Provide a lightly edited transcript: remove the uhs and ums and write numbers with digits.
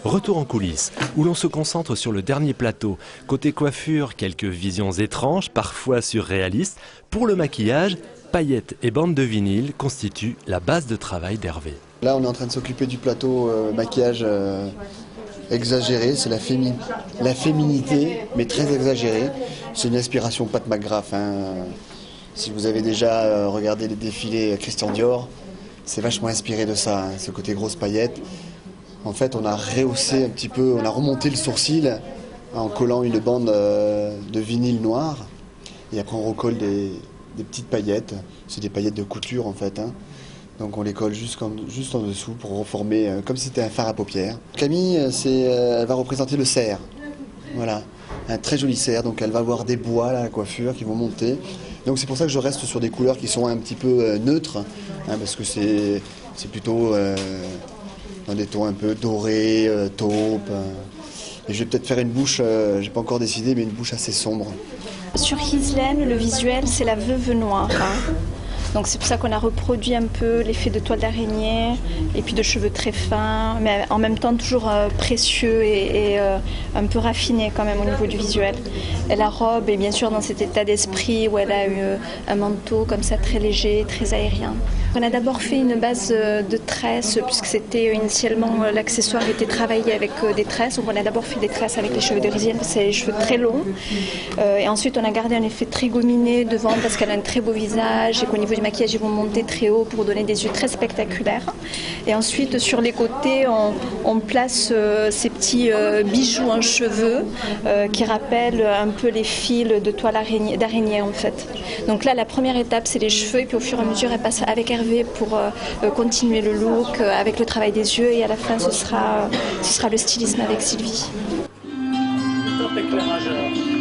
Retour en coulisses, où l'on se concentre sur le dernier plateau. Côté coiffure, quelques visions étranges, parfois surréalistes. Pour le maquillage, paillettes et bandes de vinyle constituent la base de travail d'Hervé. Là, on est en train de s'occuper du plateau maquillage exagéré. C'est la féminité, mais très exagérée. C'est une inspiration Pat McGrath. Si vous avez déjà regardé les défilés Christian Dior, c'est vachement inspiré de ça, ce côté grosse paillette. En fait, on a rehaussé un petit peu, on a remonté le sourcil en collant une bande de vinyle noir. Et après, on recolle des petites paillettes. C'est des paillettes de couture, en fait. Donc, on les colle juste en dessous pour reformer, comme si c'était un fard à paupières. Camille, elle va représenter le cerf. Voilà, un très joli cerf. Donc, elle va avoir des bois, là, à la coiffure, qui vont monter. Donc, c'est pour ça que je reste sur des couleurs qui sont un petit peu neutres, parce que c'est plutôt dans des tons un peu dorés, taupe. Et je vais peut-être faire une bouche, j'ai pas encore décidé, mais une bouche assez sombre. Sur Ghislaine, le visuel, c'est la veuve noire. Donc c'est pour ça qu'on a reproduit un peu l'effet de toile d'araignée et puis de cheveux très fins, mais en même temps toujours précieux et un peu raffiné quand même au niveau du visuel. Et la robe est bien sûr dans cet état d'esprit où elle a eu un manteau comme ça très léger, très aérien. On a d'abord fait une base de tresses puisque c'était initialement l'accessoire était travaillé avec des tresses. Donc on a d'abord fait des tresses avec les cheveux de Rizienne parce que c'est les cheveux très longs. Et ensuite on a gardé un effet très gominé devant parce qu'elle a un très beau visage et qu'au niveau du maquillage ils vont monter très haut pour donner des yeux très spectaculaires. Et ensuite sur les côtés on place ces petits bijoux en cheveux qui rappellent un peu les fils de toile d'araignée en fait. Donc là la première étape c'est les cheveux et puis au fur et à mesure elle passe avec Hervé pour continuer le look avec le travail des yeux et à la fin ce sera le stylisme avec Sylvie. Top éclairageur.